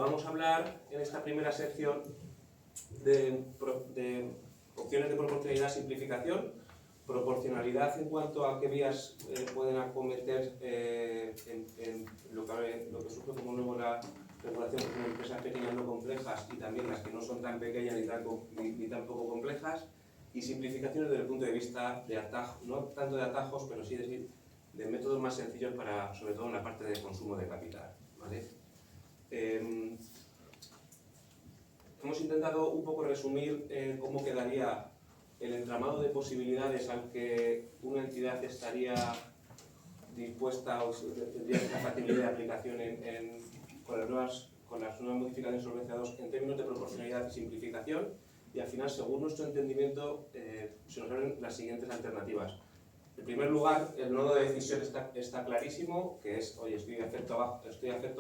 vamos a hablar en esta primera sección de opciones de proporcionalidad y simplificación, proporcionalidad en cuanto a qué vías pueden acometer en lo que surge como nuevo la regulación de empresas pequeñas no complejas y también las que no son tan pequeñas ni tan poco complejas, y simplificaciones desde el punto de vista de atajos, no tanto de atajos, pero sí de métodos más sencillos para, sobre todo en la parte de consumo de capital, ¿vale? Hemos intentado un poco resumir cómo quedaría el entramado de posibilidades al que una entidad estaría dispuesta o tendría la factibilidad de aplicación con las nuevas modificaciones Solvencia II en términos de proporcionalidad y simplificación, y al final, según nuestro entendimiento, se nos abren las siguientes alternativas. En primer lugar, el nodo de decisión está clarísimo, que es, oye, estoy afecto a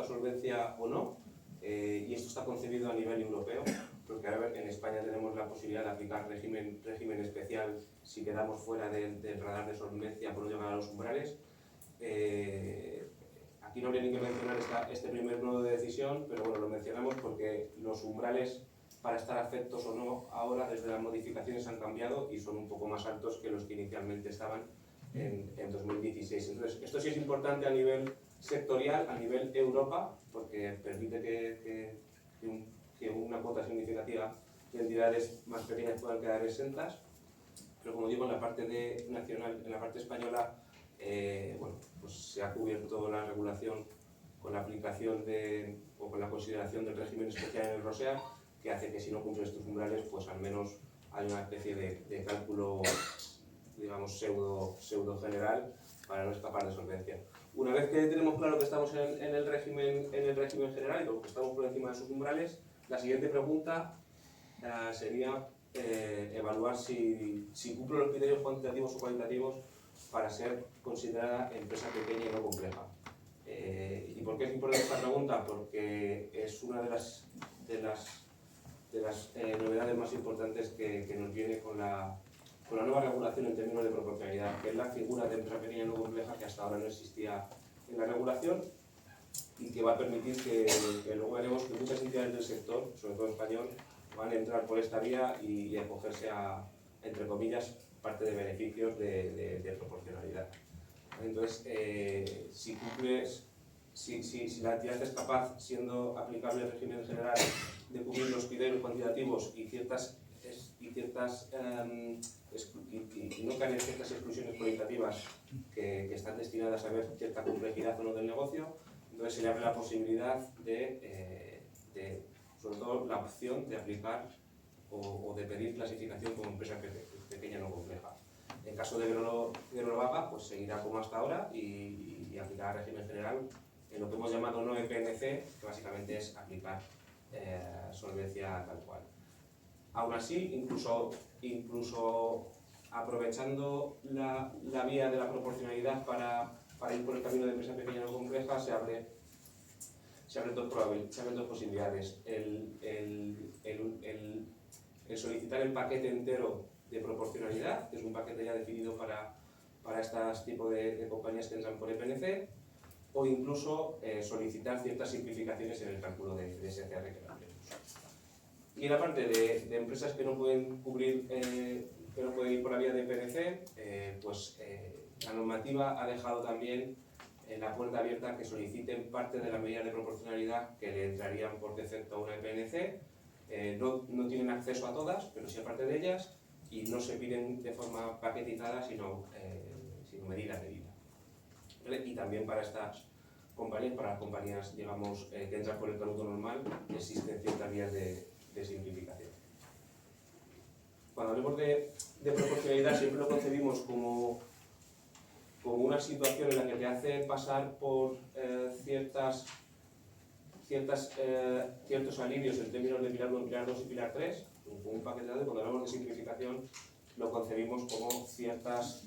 solvencia o no, y esto está concebido a nivel europeo, porque ahora en España tenemos la posibilidad de aplicar régimen especial si quedamos fuera del radar de solvencia por no llegar a los umbrales. Aquí no habría ni que mencionar este primer nodo de decisión, pero bueno, lo mencionamos porque los umbrales para estar afectos o no ahora desde las modificaciones han cambiado y son un poco más altos que los que inicialmente estaban en 2016. Entonces, esto sí es importante a nivel sectorial, a nivel Europa, porque permite que una cuota significativa de entidades más pequeñas puedan quedar exentas, pero como digo, en la parte nacional, en la parte española, bueno, pues se ha cubierto la regulación con la aplicación o con la consideración del régimen especial en el ROSEA, que hace que si no cumples estos umbrales, pues al menos hay una especie de cálculo, digamos, pseudo general para no escapar de solvencia. Una vez que tenemos claro que estamos en el régimen general y que estamos por encima de sus umbrales, la siguiente pregunta sería evaluar si cumplo los criterios cuantitativos o cualitativos para ser considerada empresa pequeña y no compleja. ¿Y por qué es importante esta pregunta? Porque es una de las novedades más importantes que nos viene con la nueva regulación en términos de proporcionalidad, que es la figura de empresa pequeña y no compleja que hasta ahora no existía en la regulación y que va a permitir que luego veremos que muchas entidades del sector, sobre todo español, van a entrar por esta vía y acogerse a, entre comillas, parte de beneficios de proporcionalidad. Entonces, si la entidad es capaz, siendo aplicable el régimen general, de cubrir los criterios cuantitativos y no caer en ciertas exclusiones cualitativas que están destinadas a ver cierta complejidad o no del negocio, entonces se le abre la posibilidad sobre todo la opción de aplicar o de pedir clasificación como empresa pequeña no compleja. En caso de que no lo haga, pues seguirá como hasta ahora y aplicará régimen general en lo que hemos llamado no EPNC, que básicamente es aplicar solvencia tal cual. Aún así, incluso aprovechando la vía de la proporcionalidad para ir por el camino de empresa pequeña no compleja, se abren dos posibilidades. El solicitar el paquete entero de proporcionalidad, que es un paquete ya definido para estos tipos de compañías que entran por EPNC, o incluso solicitar ciertas simplificaciones en el cálculo de SCR que veremos. Y en la parte de empresas que no pueden cubrir, que no pueden ir por la vía de EPNC, la normativa ha dejado también la puerta abierta a que soliciten parte de las medidas de proporcionalidad que le entrarían por defecto a una EPNC. No tienen acceso a todas, pero sí a parte de ellas, y no se piden de forma paquetizada, sino medida a medida. ¿Vale? Y también para estas compañías, para las compañías, digamos, que entran por el producto normal, existen ciertas vías de simplificación. Cuando hablemos de proporcionalidad, siempre lo concebimos como una situación en la que te hace pasar por ciertos alivios en términos de pilar 1, pilar 2 y pilar 3, como un paquete de. Cuando hablamos de simplificación, lo concebimos como ciertas,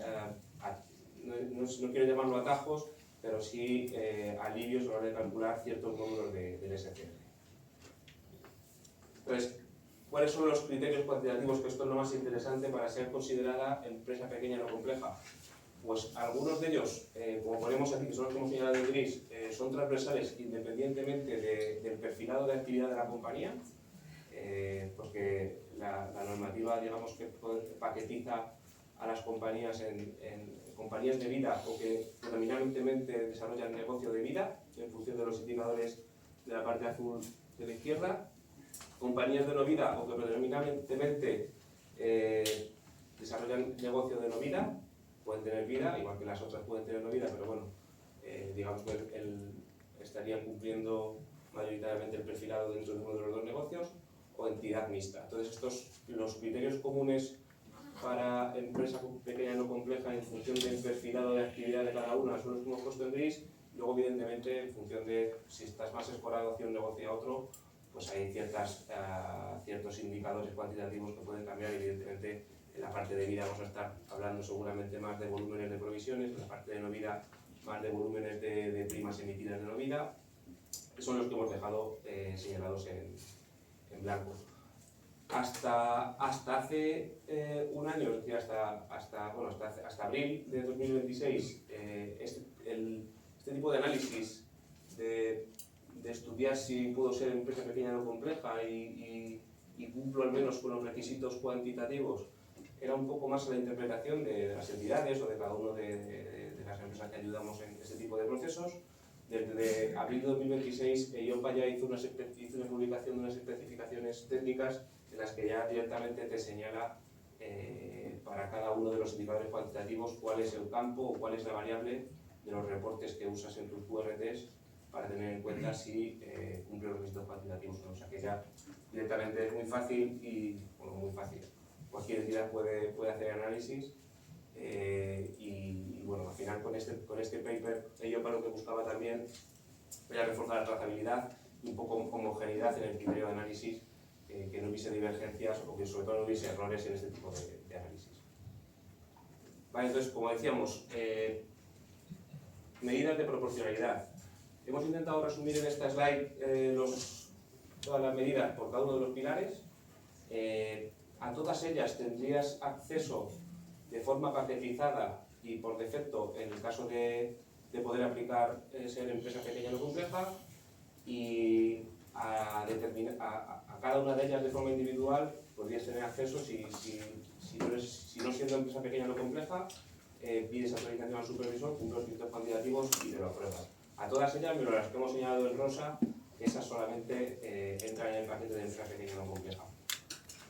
no quiero llamarlo atajos, pero sí alivios a la hora de calcular ciertos módulos del SCR. Entonces, ¿cuáles son los criterios cuantitativos, que esto es lo más interesante para ser considerada empresa pequeña no compleja? Pues algunos de ellos, como ponemos aquí, que son los que hemos señalado en gris, son transversales independientemente del perfilado de actividad de la compañía, porque la normativa, digamos, que paquetiza a las compañías en compañías de vida o que predominantemente desarrollan negocio de vida, en función de los indicadores de la parte azul de la izquierda, compañías de no vida o que predominantemente desarrollan negocio de no vida, pueden tener vida, igual que las otras pueden tener no vida, pero bueno, digamos que estarían cumpliendo mayoritariamente el perfilado dentro de uno de los dos negocios, o entidad mixta. Entonces, los criterios comunes para empresa pequeña no compleja en función del perfilado de actividad de cada una son los que hemos puesto en gris. Luego, evidentemente, en función de si estás más escorado hacia un negocio a otro, pues hay ciertos indicadores cuantitativos que pueden cambiar. Evidentemente, en la parte de vida vamos a estar hablando seguramente más de volúmenes de provisiones, en la parte de no vida más de volúmenes de primas emitidas de no vida, que son los que hemos dejado señalados en blanco. Hasta hace un año, es decir, hasta abril de 2026, este tipo de análisis de estudiar si puedo ser empresa pequeña o compleja y cumplo al menos con los requisitos cuantitativos, era un poco más la interpretación de las entidades o de cada uno de las empresas que ayudamos en este tipo de procesos. Desde abril de 2026, EIOPA ya hizo una publicación de unas especificaciones técnicas en las que ya directamente te señala para cada uno de los indicadores cuantitativos cuál es el campo o cuál es la variable de los reportes que usas en tus QRTs para tener en cuenta si cumple los requisitos cuantitativos o no. O sea que ya directamente es muy fácil y, bueno, muy fácil. Cualquier entidad puede hacer análisis y bueno, al final con este paper EIOPA lo que buscaba también era reforzar la trazabilidad y un poco homogeneidad en el criterio de análisis, que no hubiese divergencias o que sobre todo no hubiese errores en este tipo de análisis. Vale, entonces, como decíamos, medidas de proporcionalidad. Hemos intentado resumir en esta slide todas las medidas por cada uno de los pilares. A todas ellas tendrías acceso de forma paquetizada y por defecto en el caso de poder aplicar ser empresa pequeña o compleja, y a cada una de ellas de forma individual podrías tener acceso si no siendo empresa pequeña o compleja, pides autorización al supervisor, cumple los criterios cuantitativos y te lo apruebas. A todas ellas, pero las que hemos señalado en rosa, esas solamente entran en el paquete de empresa pequeña o compleja.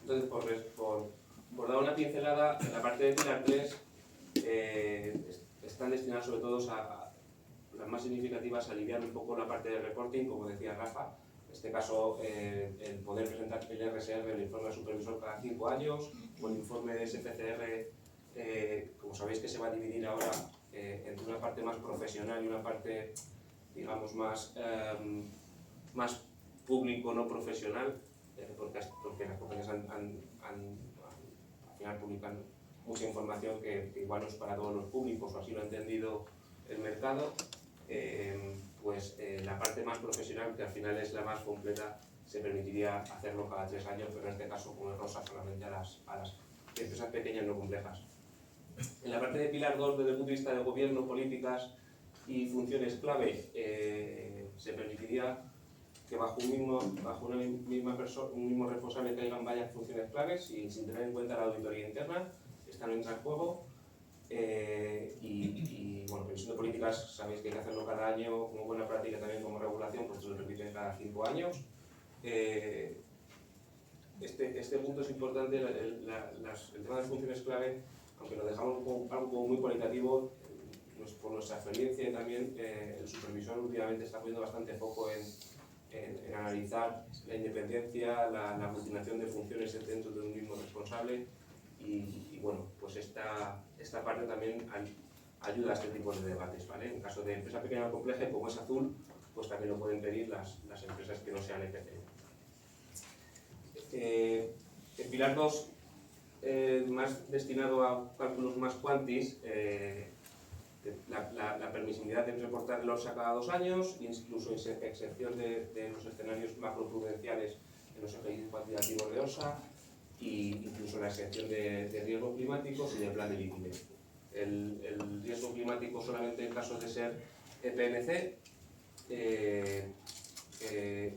Entonces, por dar una pincelada, en la parte de Pilar 3 están destinadas sobre todo a las más significativas a aliviar un poco la parte de reporting, como decía Rafa. En este caso, el poder presentar el RSR, el informe del supervisor, cada 5 años, o el informe de SFCR, como sabéis que se va a dividir ahora entre una parte más profesional y una parte, digamos, más público, no profesional, porque las compañías al final publican mucha información que igual no es para todos los públicos, o así lo ha entendido el mercado. La parte más profesional, que al final es la más completa, se permitiría hacerlo cada 3 años, pero en este caso, como es rosa, solamente a las empresas pequeñas no complejas. En la parte de Pilar 2, desde el punto de vista de gobierno, políticas y funciones clave, se permitiría que bajo una un mismo responsable caigan varias funciones claves y sin tener en cuenta la auditoría interna. Esta no entra en juego. Bueno, revisión de políticas, sabéis que hay que hacerlo cada año como buena práctica, también como regulación, pues se lo repiten cada 5 años. Este punto es importante, el tema de las funciones clave, aunque lo dejamos algo muy cualitativo, por nuestra experiencia también, el supervisor últimamente está poniendo bastante foco en analizar la independencia, la coordinación de funciones dentro de un mismo responsable y bueno, pues esta parte también ayuda a este tipo de debates, ¿vale? En caso de empresa pequeña o compleja, y como es azul, pues también lo pueden pedir las empresas que no sean EPC. El pilar 2, más destinado a cálculos más cuantis, la permisibilidad de reportarlos a cada 2 años, incluso excepción de los escenarios macroprudenciales en los ejercicios cuantitativos de OSA, e incluso la excepción de riesgos climáticos y del plan de liquidez. el riesgo climático solamente en caso de ser EPNC,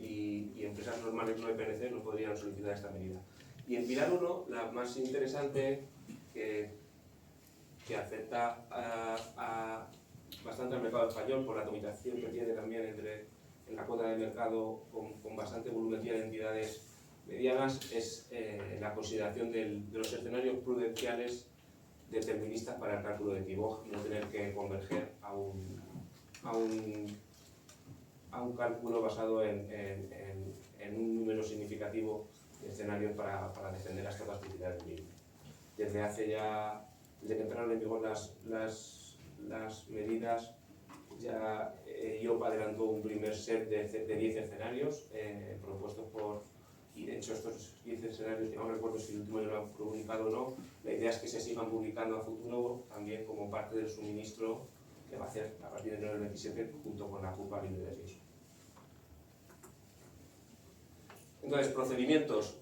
y empresas normales no EPNC no podrían solicitar esta medida. Y en Pilar 1, la más interesante, que afecta bastante al mercado español por la limitación que tiene también en la cuota de mercado con bastante volumetría de entidades medianas, es la consideración de los escenarios prudenciales deterministas para el cálculo de TIBOG, no tener que converger a un cálculo basado en un número significativo de escenarios para defender las capacidades del mismo. Desde que entraron en vigor las medidas, ya IOPA adelantó un primer set de 10 escenarios propuestos y de hecho estos 10 escenarios, que no recuerdo si el último ya lo han publicado o no, la idea es que se sigan publicando a futuro también como parte del suministro que va a hacer a partir de enero del 27 junto con la culpa libre de riesgo. Entonces, procedimientos.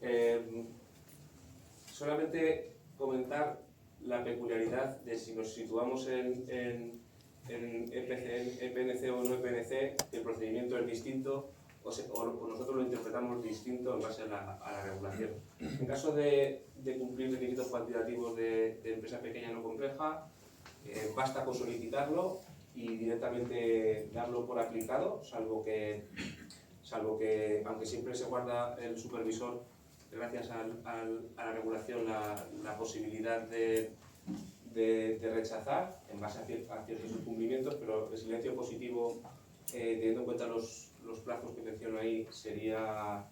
Solamente comentar la peculiaridad de si nos situamos en EPNC o no EPNC, que el procedimiento es distinto o nosotros lo interpretamos distinto en base a la regulación. En caso de cumplir requisitos cuantitativos de empresa pequeña no compleja, basta con solicitarlo y directamente darlo por aplicado, salvo que, aunque siempre se guarda el supervisor, gracias a la regulación, la posibilidad de rechazar en base a ciertos incumplimientos, pero el silencio positivo, teniendo en cuenta los plazos que menciono ahí, sería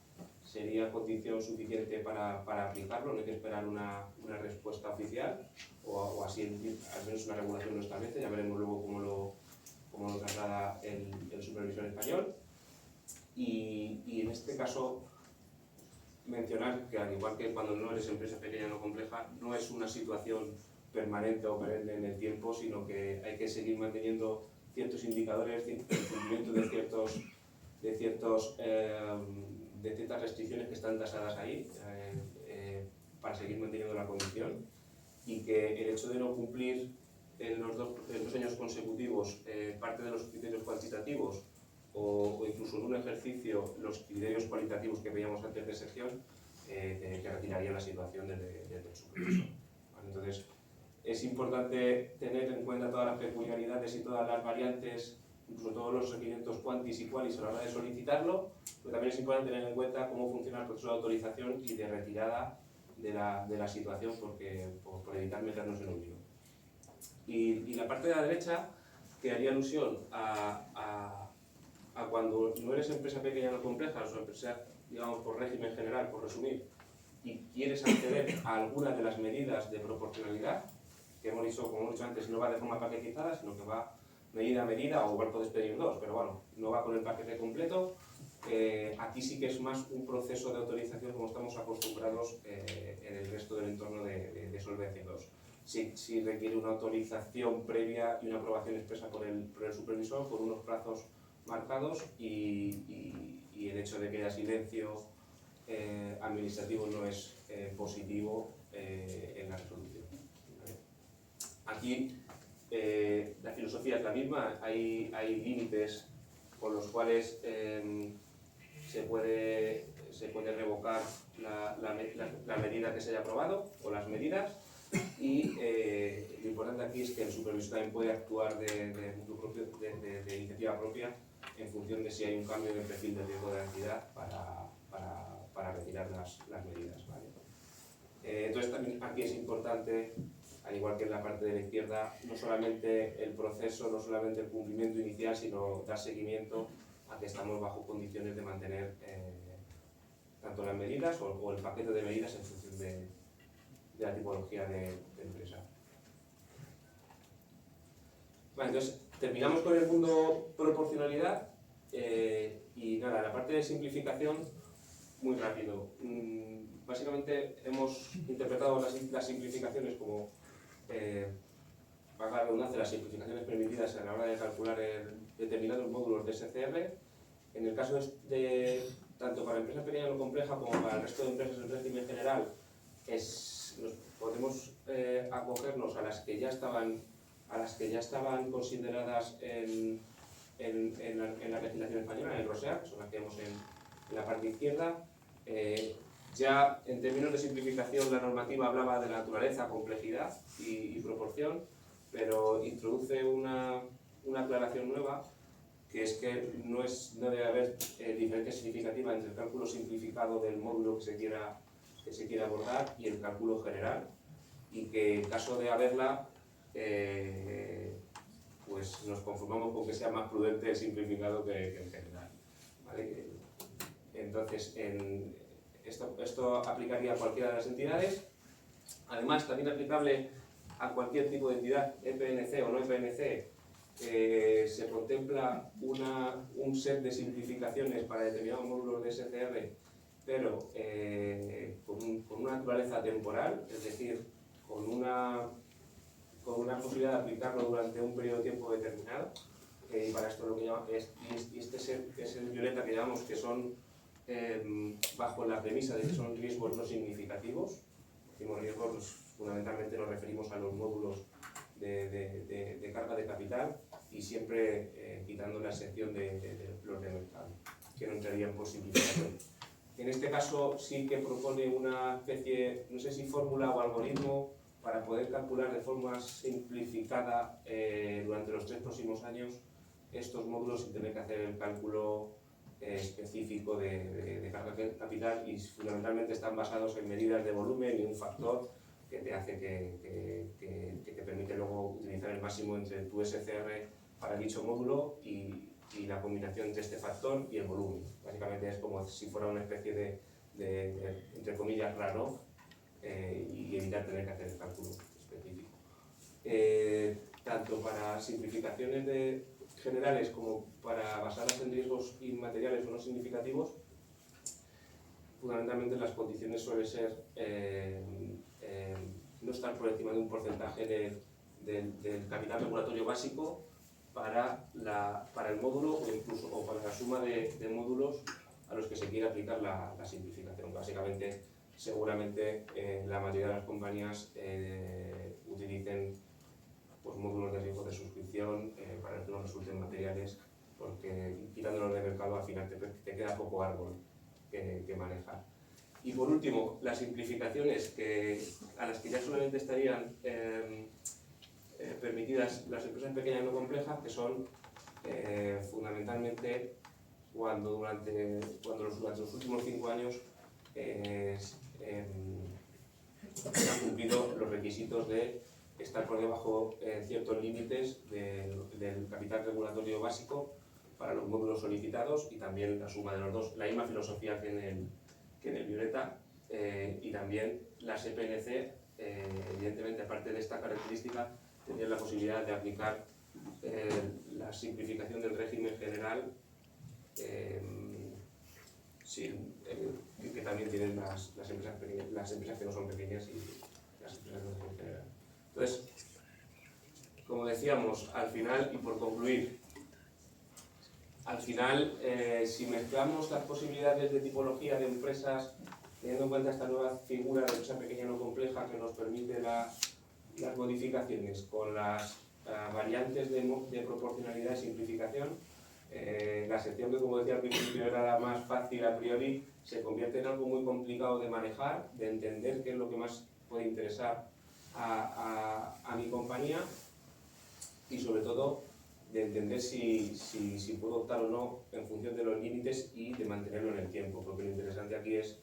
condición suficiente para aplicarlo. No hay que esperar una respuesta oficial, o así al menos una regulación lo establece. Ya veremos luego cómo lo traslada el supervisor español. Y en este caso, mencionar que al igual que cuando no eres empresa pequeña no compleja, no es una situación permanente o perenne en el tiempo, sino que hay que seguir manteniendo ciertos indicadores, el cumplimiento de ciertas restricciones que están tasadas ahí para seguir manteniendo la condición, y que el hecho de no cumplir en los dos años consecutivos parte de los criterios cuantitativos o incluso en un ejercicio los criterios cualitativos que veíamos antes de sección, que retiraría la situación del supervisor. ¿Vale? Entonces, es importante tener en cuenta todas las peculiaridades y todas las variantes, incluso todos los requerimientos cuantis y qualis a la hora de solicitarlo, pero también es importante tener en cuenta cómo funciona el proceso de autorización y de retirada de la situación, por evitar meternos en un lío. Y la parte de la derecha, que haría alusión a cuando no eres empresa pequeña no compleja, o empresa, digamos, por régimen general, por resumir, y quieres acceder a alguna de las medidas de proporcionalidad, que hemos dicho, como hemos dicho antes, no va de forma paquetizada, sino que va medida a medida, o igual puedes pedir dos, pero bueno, no va con el paquete completo. Aquí sí que es más un proceso de autorización como estamos acostumbrados en el resto del entorno de Solvencia 2. Sí requiere una autorización previa y una aprobación expresa por el supervisor, con unos plazos marcados, y el hecho de que haya silencio administrativo no es positivo en la resolución. ¿Vale? Aquí la filosofía es la misma, hay límites con los cuales se puede revocar la medida que se haya aprobado o las medidas, y lo importante aquí es que el supervisor también puede actuar de iniciativa propia en función de si hay un cambio de perfil de riesgo de la entidad para retirar las medidas. ¿Vale? Entonces también aquí es importante, al igual que en la parte de la izquierda, no solamente el proceso, no solamente el cumplimiento inicial, sino dar seguimiento a que estamos bajo condiciones de mantener tanto las medidas o el paquete de medidas en función de la tipología de empresa. Vale, entonces terminamos con el punto proporcionalidad, y nada, la parte de simplificación, muy rápido. Básicamente hemos interpretado las simplificaciones como, para la redundancia, las simplificaciones permitidas a la hora de calcular determinados módulos de SCR. En el caso de tanto para empresas pequeñas o complejas como para el resto de empresas en régimen general, es podemos acogernos a las que ya estaban consideradas en la legislación española, en el ROSEAC, son las que vemos en la parte izquierda. Ya en términos de simplificación la normativa hablaba de la naturaleza, complejidad y proporción, pero introduce una aclaración nueva, que es que no debe haber diferencia significativa entre el cálculo simplificado del módulo que se quiera abordar y el cálculo general, y que en caso de haberla, pues nos conformamos con que sea más prudente el simplificado que el general, ¿vale? Entonces, esto aplicaría a cualquiera de las entidades. Además, también aplicable a cualquier tipo de entidad, EPNC o no EPNC, se contempla un set de simplificaciones para determinados módulos de SCR, pero con una naturaleza temporal, es decir, con una posibilidad de aplicarlo durante un periodo de tiempo determinado. Y para esto lo que llamamos, este es el violeta que llamamos que son bajo la premisa de que son riesgos no significativos. Decimos riesgos, fundamentalmente nos referimos a los módulos de carga de capital y siempre quitando la excepción de los de mercado, que no entrarían por simplificación. En este caso sí que propone una especie, no sé si fórmula o algoritmo, para poder calcular de forma simplificada durante los 3 próximos años estos módulos sin tener que hacer el cálculo específico de carga de capital, y fundamentalmente están basados en medidas de volumen y un factor que te hace que te permite luego utilizar el máximo entre tu SCR para dicho módulo y la combinación entre este factor y el volumen. Básicamente es como si fuera una especie de entre comillas, raro, y evitar tener que hacer el cálculo específico. Tanto para simplificaciones generales como para basadas en riesgos inmateriales o no significativos, fundamentalmente las condiciones suelen ser no estar por encima de un porcentaje del capital regulatorio básico para el módulo o incluso para la suma de módulos a los que se quiere aplicar la simplificación. Básicamente, seguramente la mayoría de las compañías utilicen pues, módulos de riesgo de suscripción para que no resulten materiales, porque quitándolos de mercado al final te queda poco árbol que manejar. Y por último, las simplificaciones a las que ya solamente estarían permitidas las empresas pequeñas no complejas, que son fundamentalmente cuando durante los últimos 5 años se han cumplido los requisitos de estar por debajo ciertos límites del capital regulatorio básico para los módulos solicitados, y también la suma de los dos, la misma filosofía que en el violeta, y también las EPNC, evidentemente, aparte de esta característica, tenían la posibilidad de aplicar la simplificación del régimen general, que también tienen las empresas pequeñas, las empresas que no son pequeñas y las empresas que no son generales. Entonces, como decíamos, al final, y por concluir, al final, si mezclamos las posibilidades de tipología de empresas, teniendo en cuenta esta nueva figura de empresa pequeña no compleja que nos permite las modificaciones con las variantes de proporcionalidad y simplificación, la sección que, como decía al principio, era la más fácil a priori, se convierte en algo muy complicado de manejar, de entender qué es lo que más puede interesar a mi compañía, y sobre todo de entender si puedo optar o no en función de los límites y de mantenerlo en el tiempo, porque lo interesante aquí es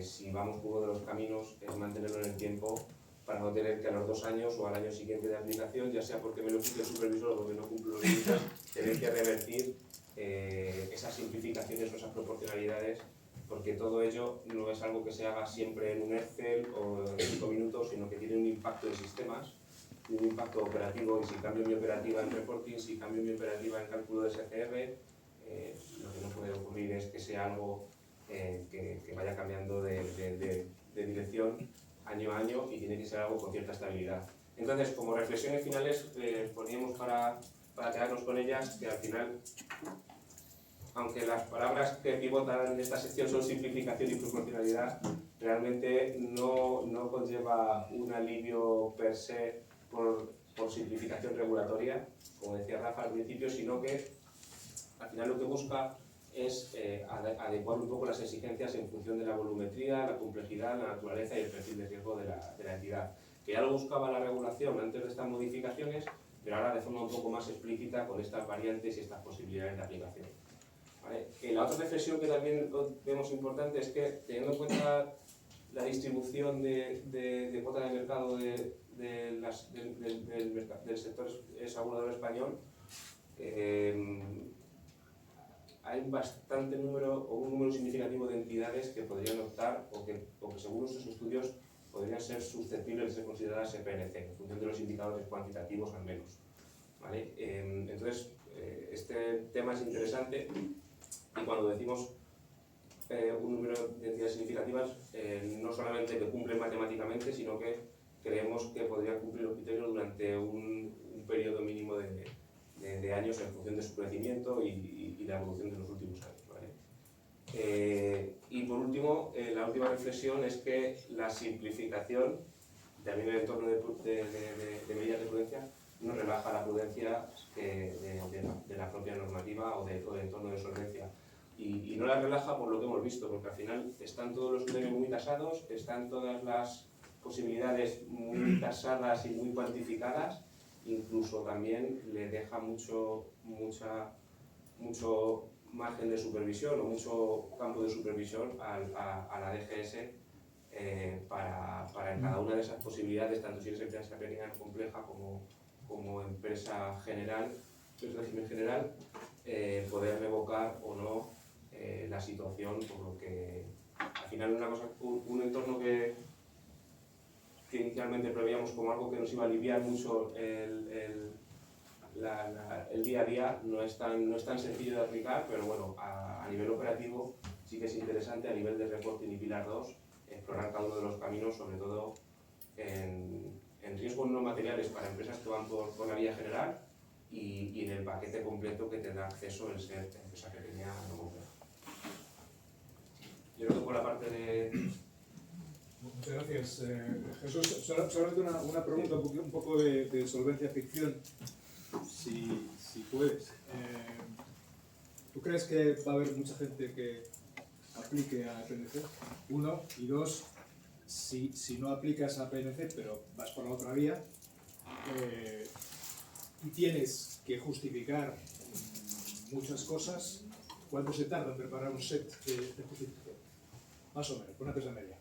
si vamos por uno de los caminos, es mantenerlo en el tiempo para no tener que a los 2 años o al año siguiente de aplicación, ya sea porque me lo quite el supervisor o porque no cumplo los límites, tener que revertir esas simplificaciones o esas proporcionalidades, porque todo ello no es algo que se haga siempre en un Excel o en 5 minutos, sino que tiene un impacto en sistemas, un impacto operativo, y si cambio mi operativa en reporting, si cambio mi operativa en cálculo de SCR, lo que no puede ocurrir es que sea algo que vaya cambiando de dirección año a año, y tiene que ser algo con cierta estabilidad. Entonces, como reflexiones finales, poníamos para quedarnos con ellas que al final, aunque las palabras que pivotan en esta sección son simplificación y proporcionalidad, realmente no conlleva un alivio per se por simplificación regulatoria, como decía Rafa al principio, sino que al final lo que busca es adecuar un poco las exigencias en función de la volumetría, la complejidad, la naturaleza y el perfil de riesgo de la entidad. Que ya lo buscaba la regulación antes de estas modificaciones, pero ahora de forma un poco más explícita con estas variantes y estas posibilidades de aplicación. ¿Vale? La otra reflexión que también vemos importante es que, teniendo en cuenta la distribución de cuota de mercado del sector asegurador español, hay bastante número o un número significativo de entidades que podrían optar o que según nuestros estudios podrían ser susceptibles de ser consideradas EPNC en función de los indicadores cuantitativos al menos. ¿Vale? Entonces, este tema es interesante y cuando decimos un número de entidades significativas, no solamente que cumplen matemáticamente, sino que creemos que podrían cumplir los criterios durante un periodo mínimo de años en función de su crecimiento y la evolución de los últimos años. ¿Vale? Y por último, la última reflexión es que la simplificación, también en el entorno de medidas de prudencia, no rebaja la prudencia de la propia normativa o del entorno de solvencia. Y no la relaja por lo que hemos visto, porque al final están todos los criterios muy tasados, están todas las posibilidades muy tasadas y muy cuantificadas, incluso también le deja mucho margen de supervisión o mucho campo de supervisión a la DGS para en cada una de esas posibilidades, tanto si eres empresa pequeña o compleja como empresa general, régimen general, poder revocar o no la situación, por lo que al final un entorno que inicialmente preveíamos como algo que nos iba a aliviar mucho el día a día, no es tan sencillo de aplicar, pero bueno, a nivel operativo sí que es interesante a nivel de reporting y Pilar 2 explorar cada uno de los caminos, sobre todo en riesgos no materiales para empresas que van por la vía general y en el paquete completo que te da acceso el ser empresa pequeña no compleja. Yo creo que por la parte de... Muchas gracias, Jesús. Solamente una pregunta, un poco de solvencia ficción, si puedes. ¿Tú crees que va a haber mucha gente que aplique a PNC? Uno, y dos, si no aplicas a PNC, pero vas por la otra vía, y tienes que justificar muchas cosas, ¿cuánto se tarda en preparar un set de justificación? Más o menos, una empresa media.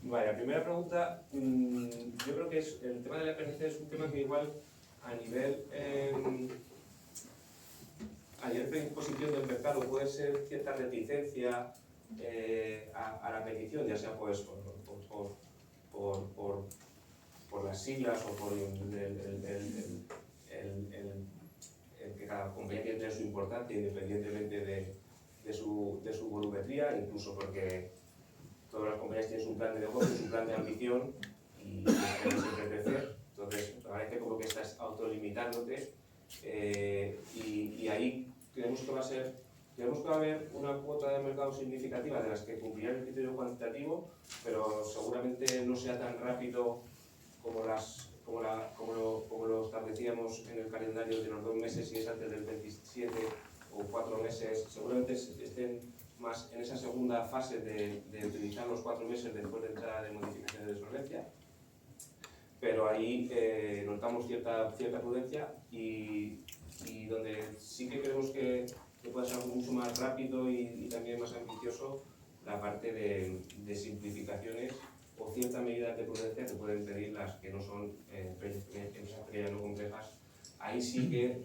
Vale, la primera pregunta, yo creo que el tema de la PNC es un tema que igual a nivel de imposición del mercado puede ser cierta reticencia a la petición, ya sea pues por las siglas o por el que cada compañía tiene su importancia independientemente de su volumetría, incluso porque todas las compañías tienen su plan de negocio, su plan de ambición y quieren siempre crecer. Entonces, parece como que estás autolimitándote y ahí creemos que va a haber una cuota de mercado significativa de las que cumplirán el criterio cuantitativo, pero seguramente no sea tan rápido como lo establecíamos en el calendario de los 2 meses, si es antes del 27 o 4 meses, seguramente estén más en esa segunda fase de utilizar los 4 meses después de entrada de modificaciones de solvencia, pero ahí notamos cierta prudencia y donde sí que creemos que puede ser algo mucho más rápido y también más ambicioso la parte de simplificaciones o cierta medida de prudencia que pueden pedir las que no son empresas pequeñas no complejas. Ahí sí que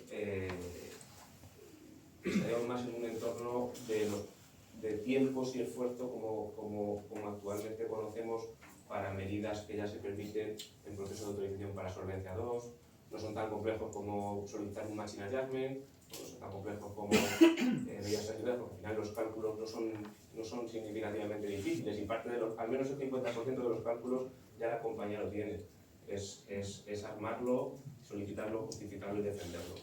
estaríamos más en un entorno de tiempos y esfuerzo como actualmente conocemos para medidas que ya se permiten en proceso de autorización para solvencia 2, no son tan complejos como solicitar un matching adjustment, no son tan complejos como medidas ayudas, porque al final los cálculos no son significativamente difíciles y parte al menos el 50% de los cálculos ya la compañía lo tiene. Es armarlo, solicitarlo, justificarlo y defenderlo.